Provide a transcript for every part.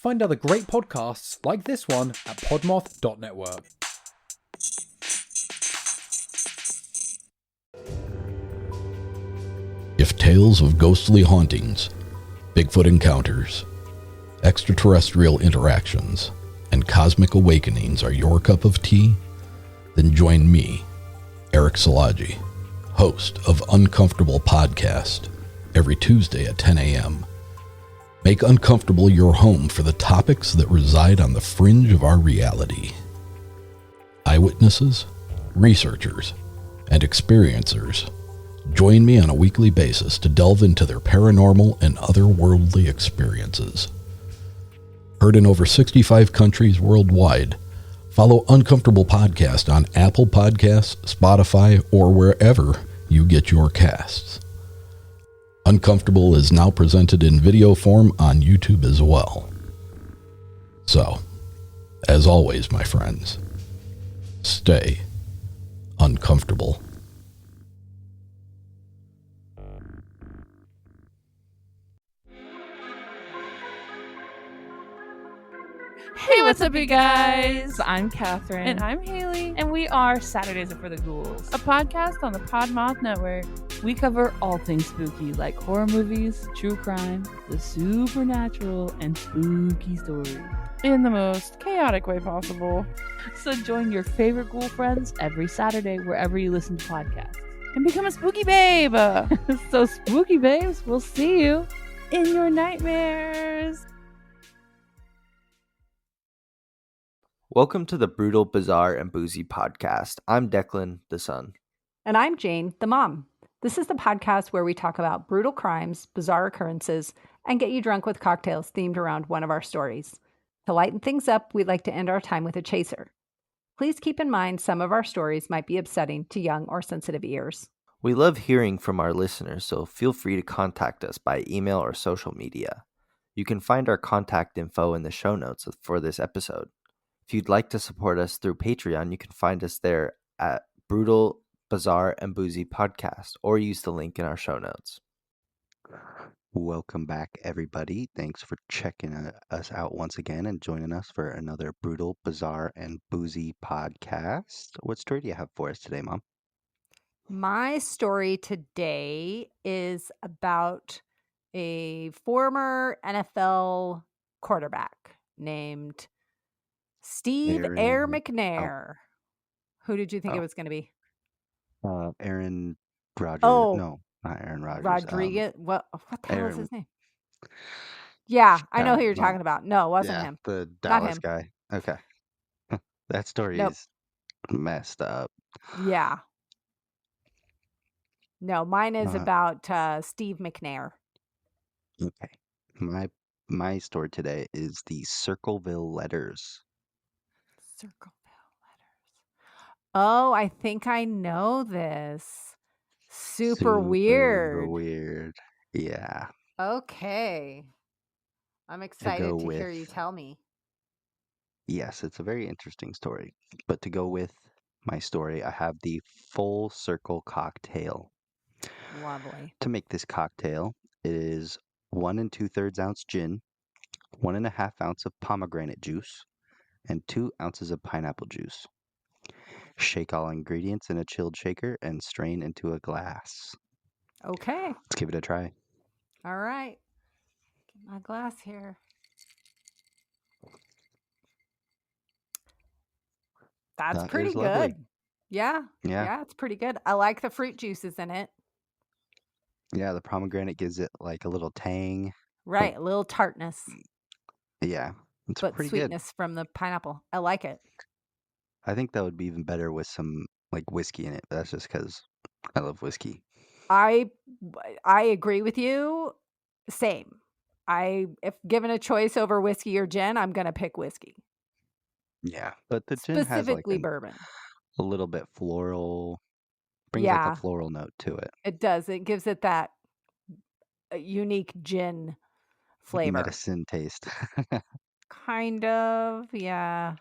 Find other great podcasts like this one at podmoth.network. If tales of ghostly hauntings, Bigfoot encounters, extraterrestrial interactions, and cosmic awakenings are your cup of tea, then join me, Eric Szilagyi, host of Uncomfortable Podcast, every Tuesday at 10 a.m. Make Uncomfortable your home for the topics that reside on the fringe of our reality. Eyewitnesses, researchers, and experiencers join me on a weekly basis to delve into their paranormal and otherworldly experiences. Heard in over 65 countries worldwide, follow Uncomfortable Podcast on Apple Podcasts, Spotify, or wherever you get your casts. Uncomfortable is now presented in video form on YouTube as well. So, as always, my friends, stay uncomfortable. Hey, what's up, you guys? I'm Catherine. And I'm Haley. And we are Saturdays Are for the Ghouls, A podcast on the Podmoth Network. We cover all things spooky, like horror movies, true crime, the supernatural, and spooky stories. In the most chaotic way possible. So join your favorite ghoul friends every Saturday wherever you listen to podcasts. And become a spooky babe. So spooky babes, we'll see you In your nightmares. Welcome to the Brutal, Bizarre, and Boozy podcast. I'm Deklan, the son. And I'm Jane, the mom. This is the podcast where we talk about brutal crimes, bizarre occurrences, and get you drunk with cocktails themed around one of our stories. To lighten things up, we'd like to end our time with a chaser. Please keep in mind some of our stories might be upsetting to young or sensitive ears. We love hearing from our listeners, so feel free to contact us by email or social media. You can find our contact info in the show notes for this episode. If you'd like to support us through Patreon, you can find us there at Brutal, Bizarre, and Boozy Podcast, or use the link in our show notes. Welcome back, everybody. Thanks for checking us out once again and joining us for another Brutal, Bizarre, and Boozy podcast. What story do you have for us today, Mom? My story today is about a former NFL quarterback named Steve Air McNair. Who did you think it was going to be? Aaron Rodgers. Oh. No, not Aaron Rodgers. Rodriguez. What the hell was Aaron- his name? Yeah, I know Aaron- who you're no. talking about. No, it wasn't Yeah, him. the Not Dallas him. guy. Okay. That story Nope. is messed up. Yeah. No, mine is Uh, about Steve McNair. Okay. My story today is the Circleville letters. Circleville letters. Oh, I think I know this. Super weird. Weird. Yeah. Okay. I'm excited go to hear you with- tell me. Yes, it's a very interesting story. But to go with my story, I have the full circle cocktail. Lovely. To make this cocktail, it is 1 2/3 ounce gin, 1.5 ounce of pomegranate juice, and 2 ounces of pineapple juice. Shake all ingredients in a chilled shaker and strain into a glass. Okay. Let's give it a try. All right. Get my glass here. That's That pretty is lovely. good. Yeah. Yeah. Yeah, it's pretty good. I like the fruit juices in it. Yeah, the pomegranate gives it like a little tang. Right. A little tartness, Yeah, it's but pretty good. sweetness from the pineapple. I like it. I think that would be even better with some like whiskey in it. But that's just because I love whiskey. I agree with you. Same. If given a choice over whiskey or gin, I'm gonna pick whiskey. Yeah, but the gin has like Specifically bourbon. a little bit floral, brings Yeah. like a floral note to it. It does. It gives it that unique gin flavor. Medicine taste. Kind of, yeah.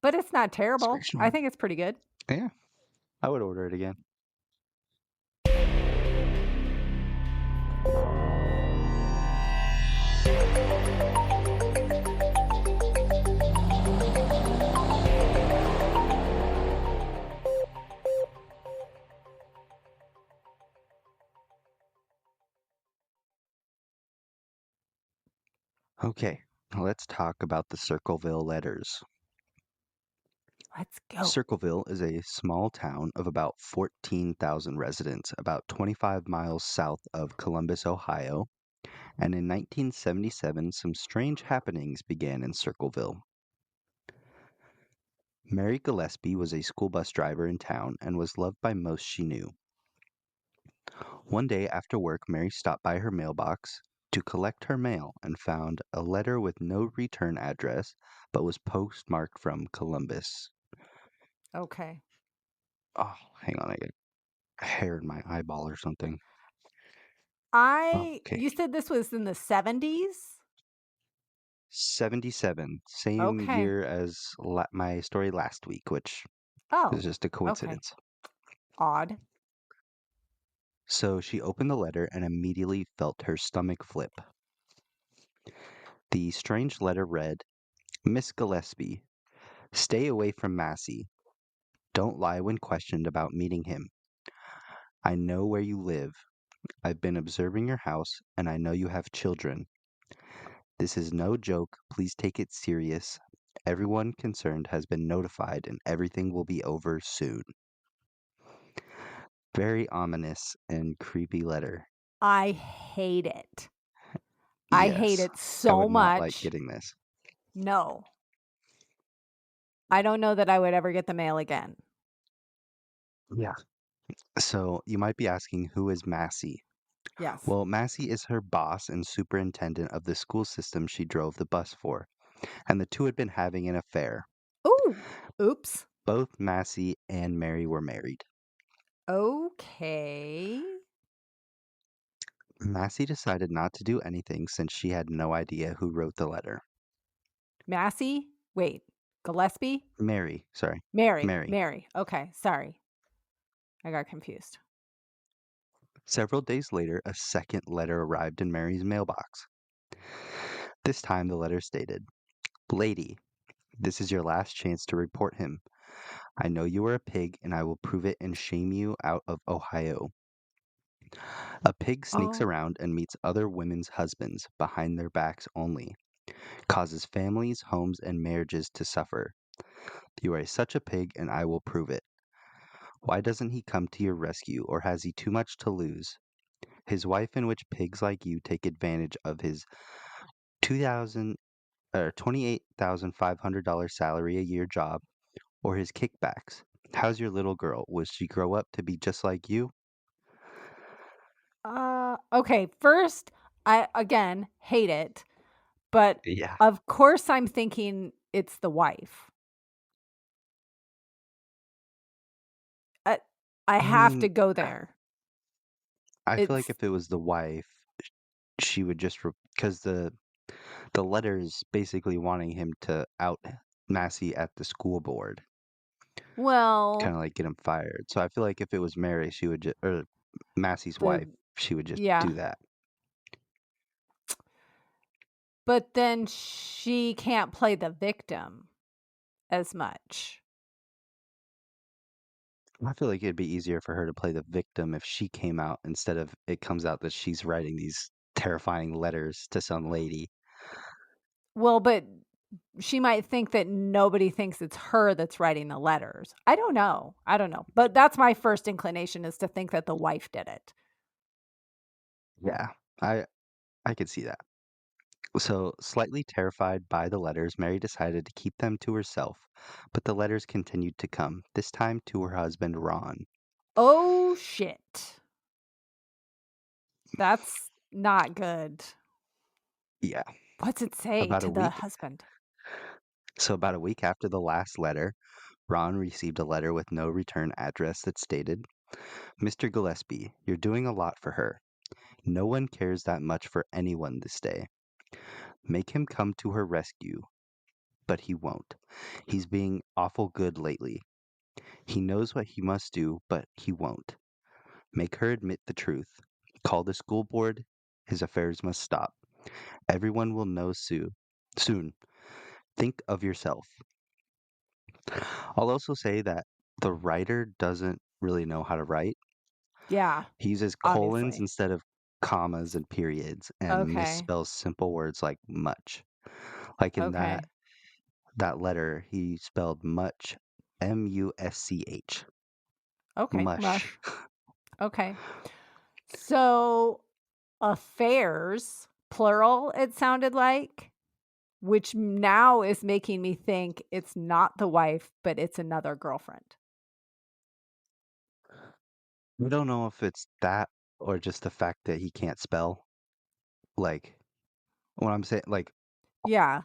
But it's not terrible. very strong. I think it's pretty good. Yeah, I would order it again. Okay, let's talk about the Circleville letters. Let's go. Circleville is a small town of about 14,000 residents, about 25 miles south of Columbus, Ohio. And in 1977, some strange happenings began in Circleville. Mary Gillespie was a school bus driver in town and was loved by most she knew. One day after work, Mary stopped by her mailbox to collect her mail and found a letter with no return address but was postmarked from Columbus. Okay. Oh, hang on, I get hair in my eyeball or something. Okay. You said this was in the 70s? 77, same Okay. year as my story last week, which Oh, is just a coincidence. odd. So she opened the letter and immediately felt her stomach flip. The strange letter read, Miss Gillespie, stay away from Massey. Don't lie when questioned about meeting him. I know where you live. I've been observing your house, and I know you have children. This is no joke. Please take it serious. Everyone concerned has been notified, and everything will be over soon. Very ominous and creepy letter. I hate it. I hate Yes, it I so would not like much. getting this. No. I don't know that I would ever get the mail again. Yeah. So you might be asking, who is Massey? Yes. Well, Massey is her boss and superintendent of the school system she drove the bus for, and the two had been having an affair. Ooh. Oops. Both Massey and Mary were married. Okay. Massey decided not to do anything since she had no idea who wrote the letter. Massey? Wait. Gillespie? Mary, sorry. Mary. Mary. Mary. Okay. Sorry. I got confused. Several days later, a second letter arrived in Mary's mailbox. This time the letter stated, Lady, this is your last chance to report him. I know you are a pig, and I will prove it and shame you out of Ohio. A pig sneaks Oh. around and meets other women's husbands behind their backs only, causes families, homes, and marriages to suffer. You are such a pig, and I will prove it. Why doesn't he come to your rescue, or has he too much to lose? His wife, in which pigs like you take advantage of his $28,500 salary a year job, or his kickbacks. How's your little girl? Will she grow up to be just like you? Okay. First, I again hate it, but Yeah. of course I'm thinking it's the wife. I have to mean, go there. I feel like It's if it was the wife, she would just because the letter's basically wanting him to out Massey at the school board, kind well, of like get him fired. So I feel like if it was Mary, she would just or Massey's wife, the she would just yeah, do that. but then she can't play the victim as much. I feel like it'd be easier for her to play the victim if she came out instead of it comes out that she's writing these terrifying letters to some lady. Well, but she might think that nobody thinks it's her that's writing the letters. I don't know. But that's my first inclination is to think that the wife did it. Yeah, I could see that. So, slightly terrified by the letters, Mary decided to keep them to herself, but the letters continued to come, this time to her husband, Ron. Oh shit. That's not good. Yeah, What's it say about a to the week. husband? So, about a week after the last letter, Ron received a letter with no return address that stated, Mr. Gillespie, you're doing a lot for her. No one cares that much for anyone this day. Make him come to her rescue, but he won't. He's being awful good lately. He knows what he must do, but he won't. Make her admit the truth. Call the school board. His affairs must stop. Everyone will know soon. Think of yourself. I'll also say that the writer doesn't really know how to write. Yeah, He uses colons obviously. instead of commas and periods and Okay. misspells simple words like much. Like in Okay. that letter, he spelled much, musch. Okay. Mush. Okay. So affairs, plural, it sounded like, which now is making me think it's not the wife, but it's another girlfriend. We don't know if it's that or just the fact that he can't spell. Like, what I'm saying, like, Yeah.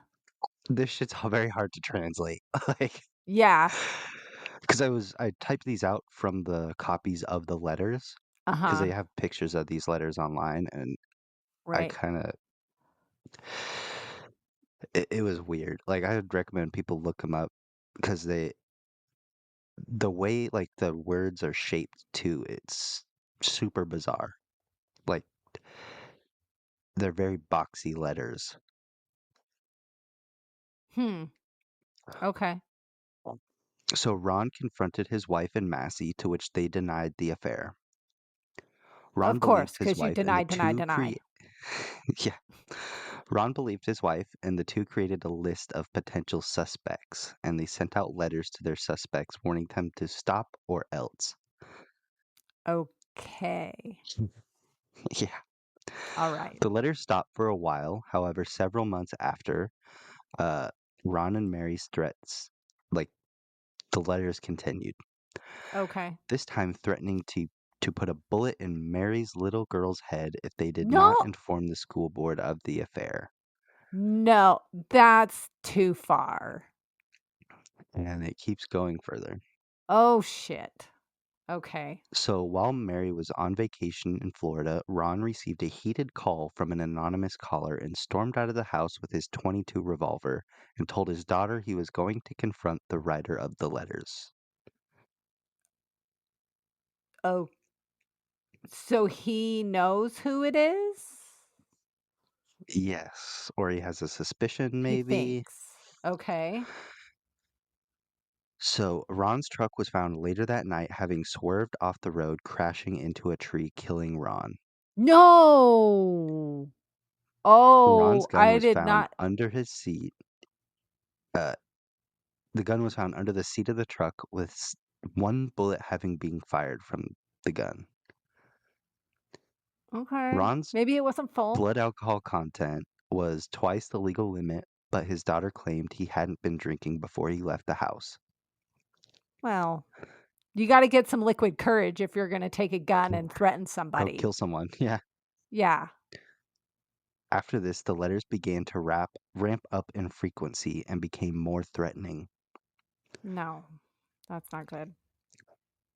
this shit's very hard to translate. Like, Yeah. because I typed these out from the copies of the letters because Uh-huh. they have pictures of these letters online, and I Right. kind of it was weird. Like, I would recommend people look them up because the way like the words are shaped too, it's super bizarre. Like, they're very boxy letters. Okay. So Ron confronted his wife and Massey, to which they denied the affair. Ron Of course, believed his because you wife and the deny, two deny. yeah. Ron believed his wife and the two created a list of potential suspects, and they sent out letters to their suspects warning them to stop or else. Okay. Yeah. All right. The letters stopped for a while. However, several months after, uh, Ron and Mary's threats, like the letters continued. Okay. This time threatening to put a bullet in Mary's little girl's head if they did not No, inform the school board of the affair. no, that's too far. And it keeps going further. Oh, shit. Okay. So while Mary was on vacation in Florida, Ron received a heated call from an anonymous caller and stormed out of the house with his .22 revolver and told his daughter he was going to confront the writer of the letters. Oh, so he knows who it is? Yes, or he has a suspicion, He maybe. thinks. Okay. So Ron's truck was found later that night having swerved off the road, crashing into a tree, killing Ron. No. Ron's Oh, gun I was did found not. under his seat. Uh, the gun was found under the seat of the truck with one bullet having been fired from the gun. Okay. Ron's Maybe it wasn't full. blood alcohol content was twice the legal limit, but his daughter claimed he hadn't been drinking before he left the house. Well, you got to get some liquid courage if you're going to take a gun and threaten Go somebody. kill someone. Yeah. Yeah. After this, the letters began to ramp up in frequency and became more threatening. No, that's not good.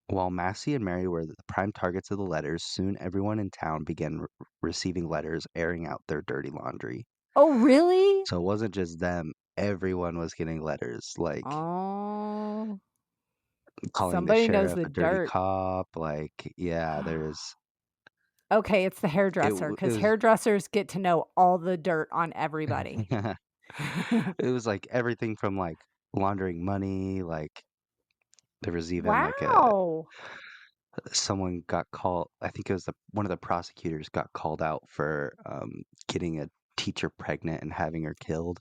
While Massey and Mary were the prime targets of the letters, soon everyone in town began receiving letters airing out their dirty laundry. Oh, really? So it wasn't just them, everyone was getting letters, like Oh, calling the somebody knows sheriff the a dirty dirt. cop. Like, yeah, Okay, it's the hairdresser it because was, hairdressers get to know all the dirt on everybody. it was like everything from like laundering money, like there was even like Wow. someone got called. I think it was one of the prosecutors got called out for getting a teacher pregnant and having her killed.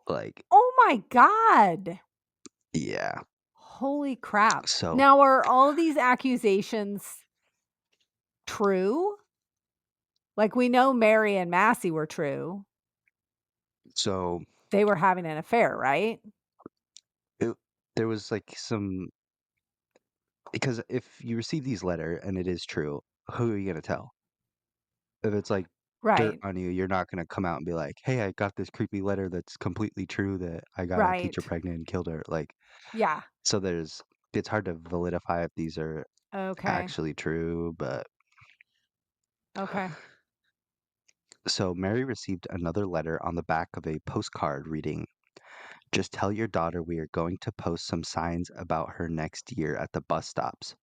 Like, Oh my God. yeah. Holy crap. So, Now, are all these accusations true? Like, we know Mary and Massey were true. so They were having an affair, right? it, there was like because if you receive these letter and it is true, who are you gonna tell? If it's like dirt Right. on you, you're not gonna come out and be like, "Hey, I got this creepy letter that's completely true that I got a teacher Right. pregnant and killed her." Like, Yeah. so it's hard to validify if these are Okay. actually true, but Okay. so Mary received another letter on the back of a postcard reading, "Just tell your daughter we are going to post some signs about her next year at the bus stops.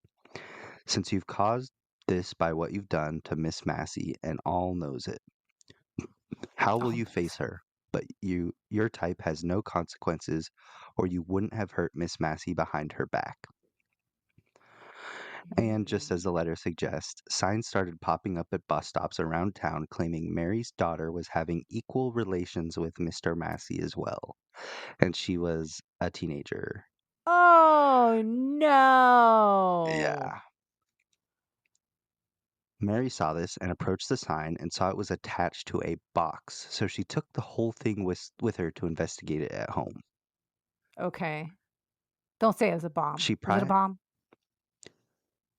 Since you've caused this by what you've done to Miss Massey and all knows it. How will Oh, you face her? But your type has no consequences, or you wouldn't have hurt Miss Massey behind her back." And just as the letter suggests, signs started popping up at bus stops around town claiming Mary's daughter was having equal relations with Mr. Massey as well. And she was a teenager. Oh, no. Yeah. Mary saw this and approached the sign and saw it was attached to a box, so she took the whole thing with her to investigate it at home. Okay. Don't say it was a bomb. She Was it a pried, bomb?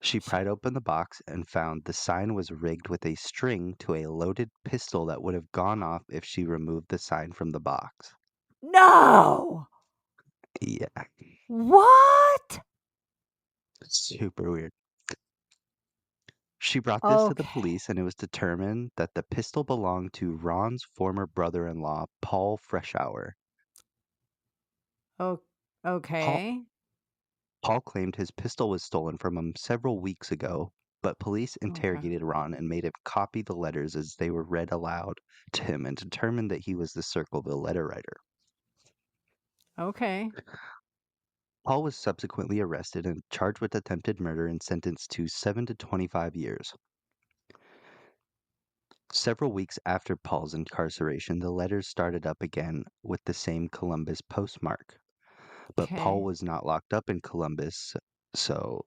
she pried open the box and found the sign was rigged with a string to a loaded pistol that would have gone off if she removed the sign from the box. No. Yeah, What? super weird. She brought this to the Okay. police, and it was determined that the pistol belonged to Ron's former brother-in-law, Paul Freshour. Oh, Paul, okay. Paul claimed his pistol was stolen from him several weeks ago, but police Okay. interrogated Ron and made him copy the letters as they were read aloud to him and determined that he was the Circleville letter writer. Okay. Paul was subsequently arrested and charged with attempted murder and sentenced to 7 to 25 years. Several weeks after Paul's incarceration, the letters started up again with the same Columbus postmark. But Paul Okay. was not locked up in Columbus, so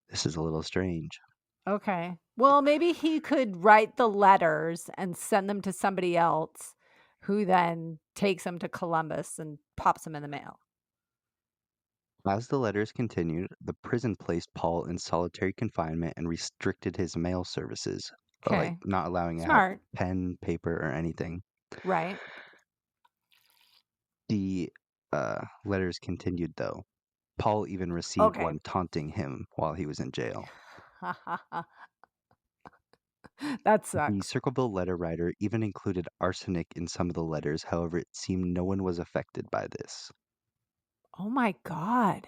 this is a little strange. Okay. Well, maybe he could write the letters and send them to somebody else who then takes them to Columbus and pops them in the mail. As the letters continued, the prison placed Paul in solitary confinement and restricted his mail services, like Okay. not allowing to have Smart. pen, paper, or anything. Right. The letters continued, though. Paul even received Okay. one taunting him while he was in jail. That The sucks. Circleville letter writer even included arsenic in some of the letters, however, it seemed no one was affected by this. Oh my God.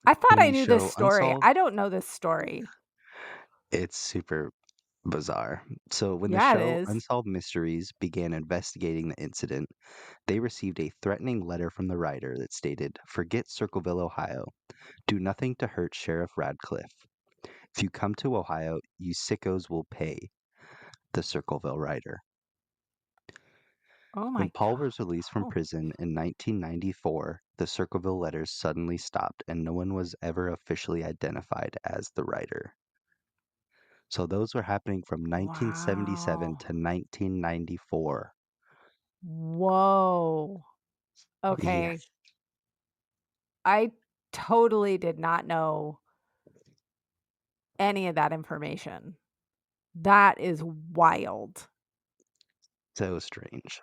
I thought When I the knew this show story. Unsolved, I don't know this story. it's super bizarre. So, when the Yeah, it show is. Unsolved Mysteries began investigating the incident, they received a threatening letter from the writer that stated, "Forget Circleville, Ohio. Do nothing to hurt Sheriff Radcliffe. If you come to Ohio, you sickos will pay." The Circleville writer. Oh When my Paul God. was released from Oh. prison in 1994, the Circleville letters suddenly stopped and no one was ever officially identified as the writer. So those were happening from 1977 Wow. to 1994. Whoa. Yeah. Okay. I totally did not know any of that information. That is wild. So strange.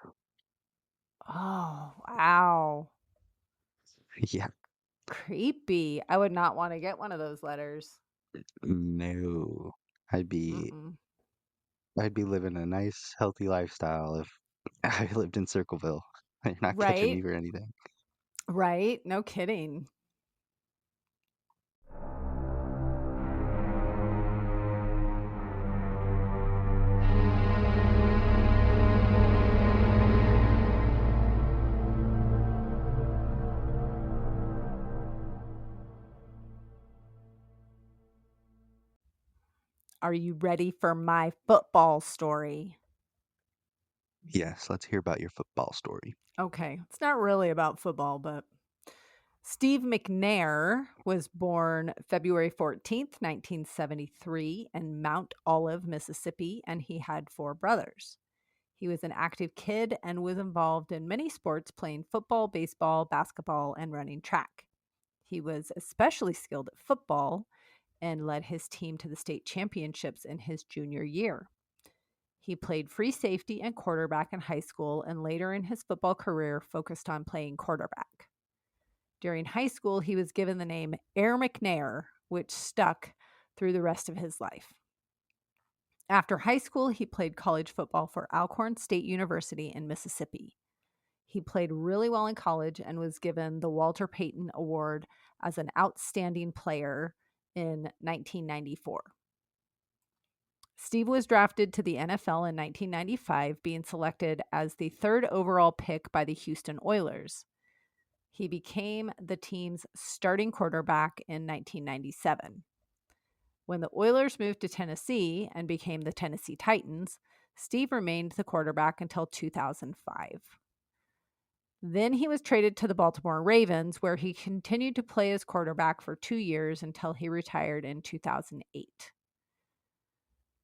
Oh, wow. Yeah. Creepy. I would not want to get one of those letters. No. I'd be Mm-mm. I'd be living a nice, healthy lifestyle if I lived in Circleville. You're not catching me Right? for anything. Right? No kidding. Are you ready for my football story? Yes, let's hear about your football story. Okay, it's not really about football, but Steve McNair was born February 14th, 1973, in Mount Olive, Mississippi, and he had 4 brothers. He was an active kid and was involved in many sports, playing football, baseball, basketball, and running track. He was especially skilled at football and led his team to the state championships in his junior year. He played free safety and quarterback in high school and later in his football career focused on playing quarterback. During high school, he was given the name Air McNair, which stuck through the rest of his life. After high school, he played college football for Alcorn State University in Mississippi. He played really well in college and was given the Walter Payton Award as an outstanding player in 1994. Steve was drafted to the NFL in 1995, being selected as the 3rd overall pick by the Houston Oilers. He became the team's starting quarterback in 1997. When the Oilers moved to Tennessee and became the Tennessee Titans, Steve remained the quarterback until 2005. Then he was traded to the Baltimore Ravens, where he continued to play as quarterback for 2 years until he retired in 2008.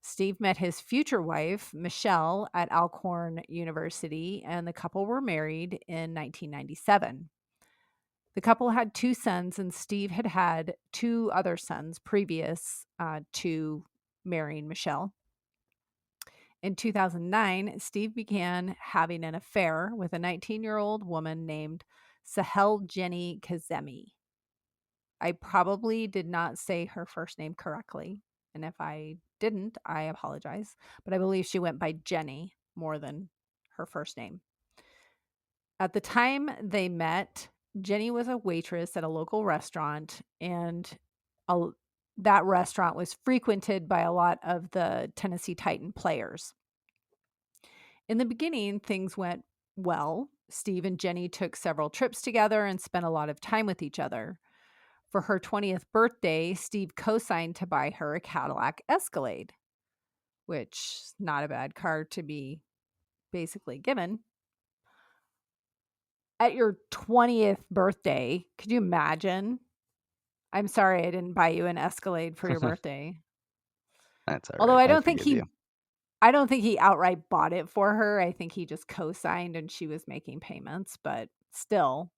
Steve met his future wife, Michelle, at Alcorn University, and the couple were married in 1997. The couple had 2 sons, and Steve had had 2 other sons previous to marrying Michelle. In 2009, Steve began having an affair with a 19-year-old woman named Sahel Jenni Kazemi. I probably did not say her first name correctly, and if I didn't, I apologize, but I believe she went by Jenni more than her first name. At the time they met, Jenni was a waitress at a local restaurant, and that restaurant was frequented by a lot of the Tennessee Titan players. In the beginning, things went well. Steve and Jenni took several trips together and spent a lot of time with each other. For her 20th birthday, Steve co-signed to buy her a Cadillac Escalade, which is not a bad car to be basically given. At your 20th birthday, could you imagine? I'm sorry I didn't buy you an Escalade for your birthday. That's all Although right. I don't think forgive he outright bought it for her. I think he just co-signed and she was making payments, but still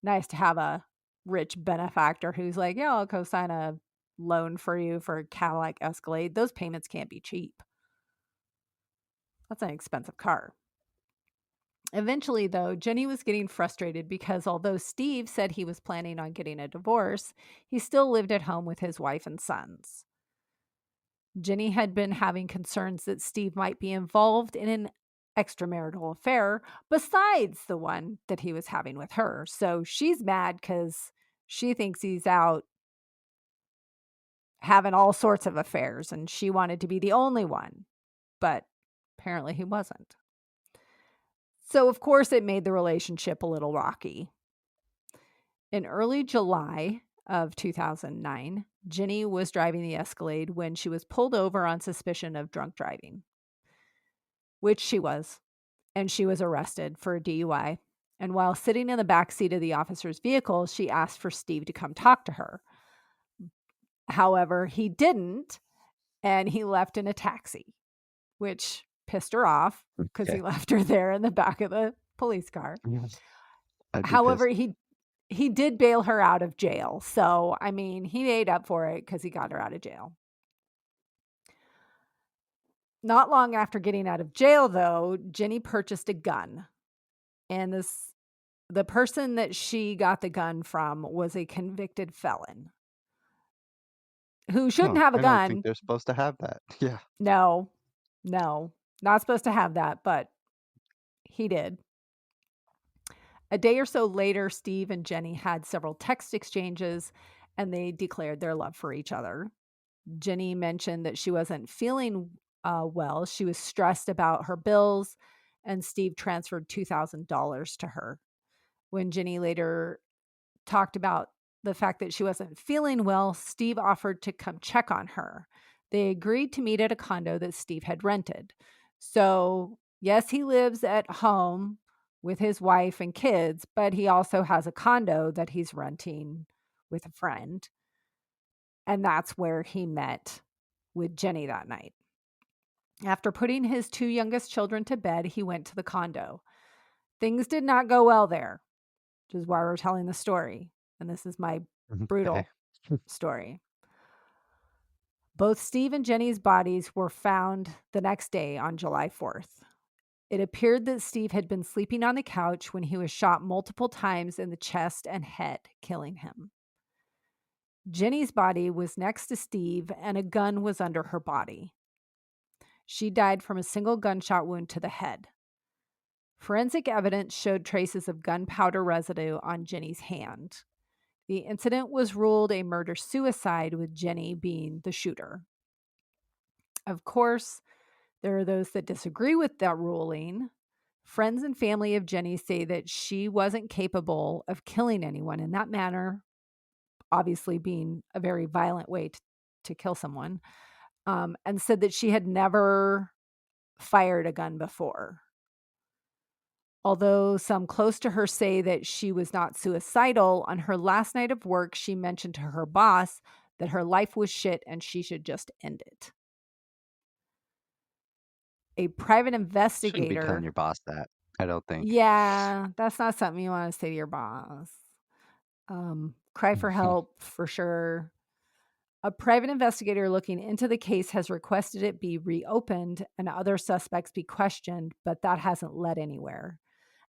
nice to have a rich benefactor who's like, yeah, I'll co-sign a loan for you for a Cadillac Escalade. Those payments can't be cheap. That's an expensive car. Eventually, though, Jenni was getting frustrated because although Steve said he was planning on getting a divorce, he still lived at home with his wife and sons. Jenni had been having concerns that Steve might be involved in an extramarital affair besides the one that he was having with her. So she's mad because she thinks he's out having all sorts of affairs and she wanted to be the only one, but apparently he wasn't. So, of course, it made the relationship a little rocky. In early July of 2009, Jenni was driving the Escalade when she was pulled over on suspicion of drunk driving, which she was, and she was arrested for a DUI. And while sitting in the back seat of the officer's vehicle, she asked for Steve to come talk to her. However, he didn't, and he left in a taxi, which pissed her off because he left her there in the back of the police car. However, he did bail her out of jail. So, I mean, he made up for it because he got her out of jail. Not long after getting out of jail, though, Jenni purchased a gun. And the person that she got the gun from was a convicted felon who shouldn't have a I gun. don't think they're supposed to have that. Yeah. No, not supposed to have that, but he did. A day or so later, Steve and Jenni had several text exchanges and they declared their love for each other. Jenni mentioned that she wasn't feeling well. She was stressed about her bills, and Steve transferred $2,000 to her. When Jenni later talked about the fact that she wasn't feeling well, Steve offered to come check on her. They agreed to meet at a condo that Steve had rented. So, yes, he lives at home with his wife and kids, but he also has a condo that he's renting with a friend. And that's where he met with Jenni that night. After putting his 2 youngest children to bed, he went to the condo. Things did not go well there, which is why we're telling the story. And this is my brutal story. Both Steve and Jenni's bodies were found the next day on July 4th. It appeared that Steve had been sleeping on the couch when he was shot multiple times in the chest and head, killing him. Jenni's body was next to Steve, and a gun was under her body. She died from a single gunshot wound to the head. Forensic evidence showed traces of gunpowder residue on Jenni's hand. The incident was ruled a murder-suicide, with Jenni being the shooter. Of course, there are those that disagree with that ruling. Friends and family of Jenni say that she wasn't capable of killing anyone in that manner, obviously being a very violent way to kill someone, and said that she had never fired a gun before. Although some close to her say that she was not suicidal, on her last night of work, she mentioned to her boss that her life was shit and she should just end it. A private Shouldn't be telling investigator. your boss that, I don't think. Yeah, that's not something you want to say to your boss. Cry for help for sure. A private investigator looking into the case has requested it be reopened and other suspects be questioned, but that hasn't led anywhere.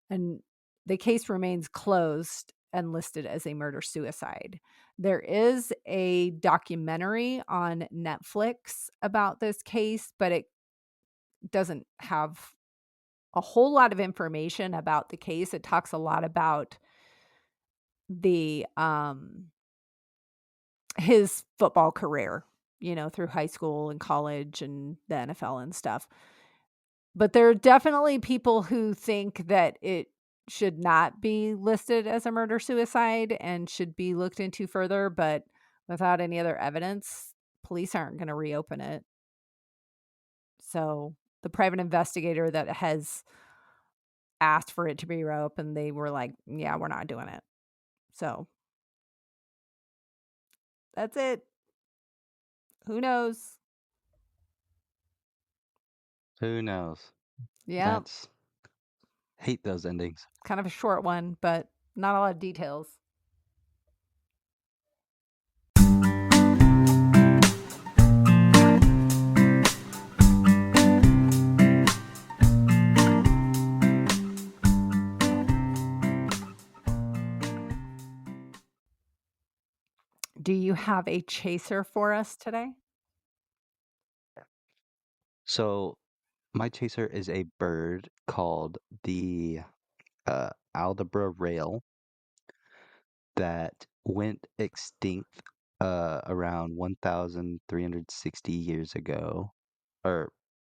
And the case remains closed and listed as a murder-suicide. There is a documentary on Netflix about this case, but it doesn't have a whole lot of information about the case. It talks a lot about the his football career, through high school and college and the NFL and stuff. But there are definitely people who think that it should not be listed as a murder-suicide and should be looked into further, but without any other evidence, police aren't going to reopen it. So the private investigator that has asked for it to be reopened, they were like, yeah, we're not doing it. So that's it. Who knows? Who knows? Yeah, That's hate those endings. kind of a short one, but not a lot of details. Do you have a chaser for us today? So my chaser is a bird called the Aldabra rail that went extinct around 1,360 years ago, or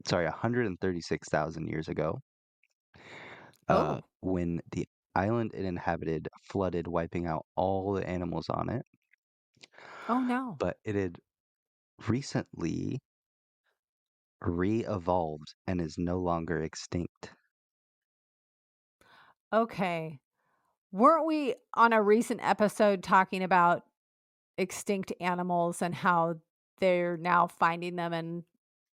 sorry, 136,000 years ago, Oh, when the island it inhabited flooded, wiping out all the animals on it. oh no. But it had recently re-evolved and is no longer extinct. Okay. Weren't we on a recent episode talking about extinct animals and how they're now finding them and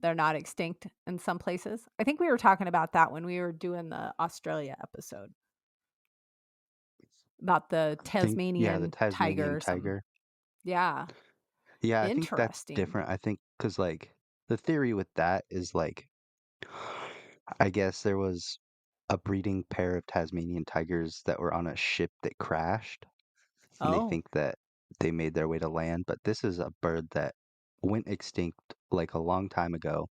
they're not extinct in some places? I think we were talking about that when we were doing the Australia episode about the I think, yeah, the Tasmanian tiger Tasmanian or something. tiger. Yeah. Yeah, I think that's Interesting. different. I think because, like, the theory with that is, like, I guess there was a breeding pair of Tasmanian tigers that were on a ship that crashed, and they Oh, think that they made their way to land, but this is a bird that went extinct, like, a long time ago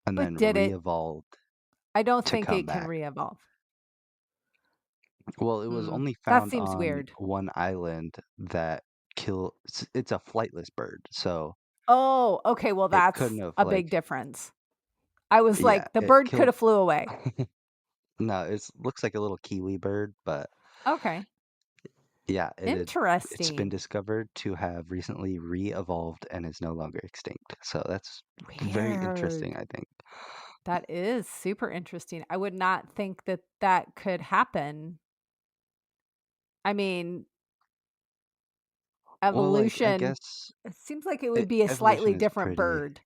and but then did it? re-evolved I don't to think come it can back. re-evolve. Well, it was only That found seems on weird. one island that it's a flightless bird, so Oh, okay. Well, it that's couldn't have, a big like, difference. I was yeah, like, the it bird could killed. have flew away. No, it looks like a little kiwi bird, but Okay. yeah, it's been Interesting. discovered to have recently re-evolved and is no longer extinct. So that's very interesting, Weird. I think. That is super interesting. I would not think that that could happen. I mean, Well, like, I evolution, guess it seems like it would be a evolution slightly is different pretty, bird.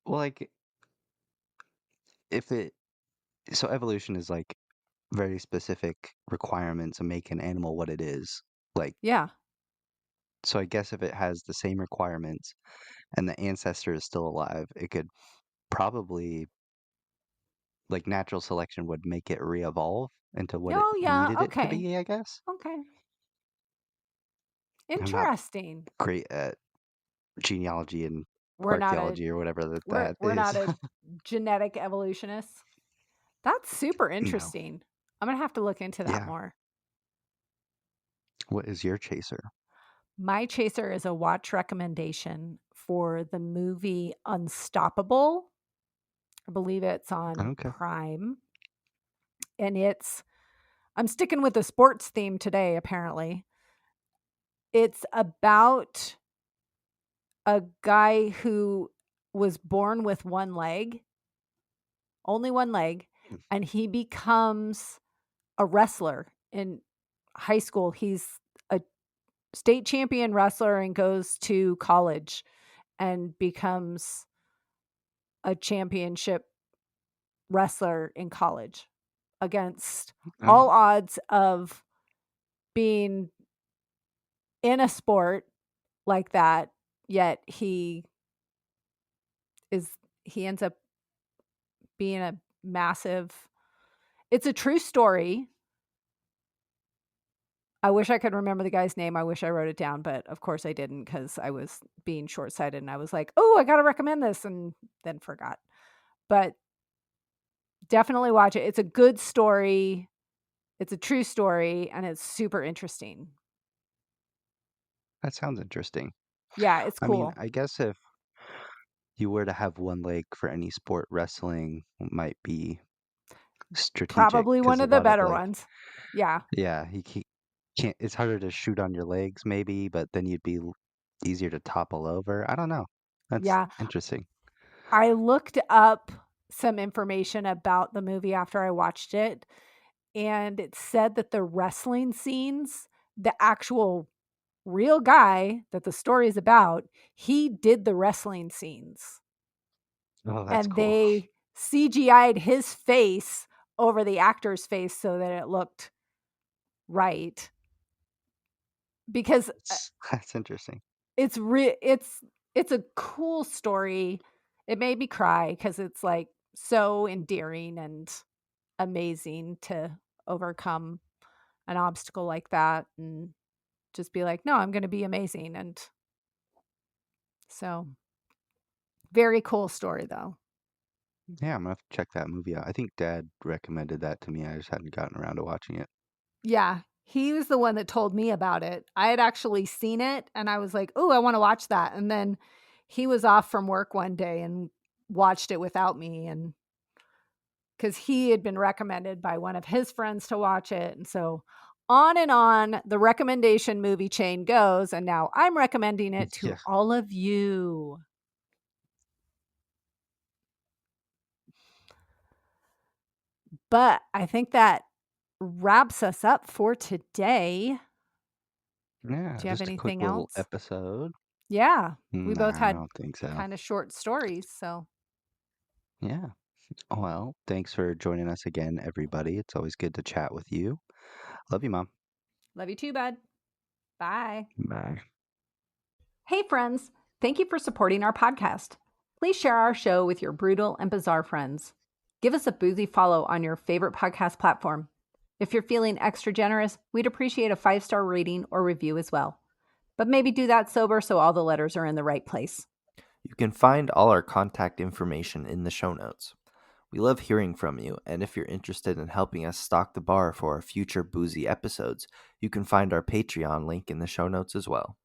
well, like, if it, so evolution is like very specific requirements to make an animal what it is. Like, Yeah. so I guess if it has the same requirements and the ancestor is still alive, it could probably, like, natural selection would make it re-evolve into what it Oh, yeah. needed it to Okay. be, I guess. Okay. I'm not Interesting. great at genealogy and We're not a archaeology or whatever we're that we're not is. a genetic evolutionist. That's super No. interesting. I'm gonna have to look into that Yeah. more. What is your chaser? My chaser is a watch recommendation for the movie Unstoppable. I believe it's on Okay. Prime. And I'm sticking with the sports theme today, apparently. It's about a guy who was born with one leg, only one leg, and he becomes a wrestler in high school. He's a state champion wrestler and goes to college and becomes a championship wrestler in college against all odds of being in a sport like that, yet he ends up being a massive. It's a true story. I wish I could remember the guy's name. I wish I wrote it down, but of course I didn't because I was being short-sighted and I was like, oh, I got to recommend this, and then forgot. But definitely watch it. It's a good story. It's a true story, and it's super interesting. That sounds interesting. Yeah, it's I cool. mean, I guess if you were to have one leg for any sport, wrestling might be strategic. Probably one 'cause a of the lot better ones. Yeah. Yeah, can't. It's harder to shoot on your legs, maybe, but then you'd be easier to topple over. I don't know. That's Yeah. interesting. I looked up some information about the movie after I watched it, and it said that the wrestling scenes, the actual real guy that the story is about, he did the wrestling scenes. Oh, that's And cool. they CGI'd his face over the actor's face so that it looked right. Because That's interesting. it's a cool story. It made me cry because it's like so endearing and amazing to overcome an obstacle like that and just be like, no, I'm going to be amazing. And so very cool story though. Yeah, I'm gonna have to check that movie out. I think Dad recommended that to me. I just hadn't gotten around to watching it. Yeah, he was the one that told me about it. I had actually seen it and I was like, oh, I want to watch that. And then he was off from work one day and watched it without me. And because he had been recommended by one of his friends to watch it. And so on the recommendation movie chain goes. And now I'm recommending it to Yeah. all of you. But I think that wraps us up for today. Yeah, Do you have just a quick anything little else? episode. Yeah, we both Nah, I had don't think so. kind of short stories. So Yeah. Well, thanks for joining us again, everybody. It's always good to chat with you. Love you, Mom. love you too, bud. Bye. Bye. Hey, friends. Thank you for supporting our podcast. Please share our show with your brutal and bizarre friends. Give us a boozy follow on your favorite podcast platform. If you're feeling extra generous, we'd appreciate a 5-star rating or review as well. But maybe do that sober so all the letters are in the right place. You can find all our contact information in the show notes. We love hearing from you, and if you're interested in helping us stock the bar for our future boozy episodes, you can find our Patreon link in the show notes as well.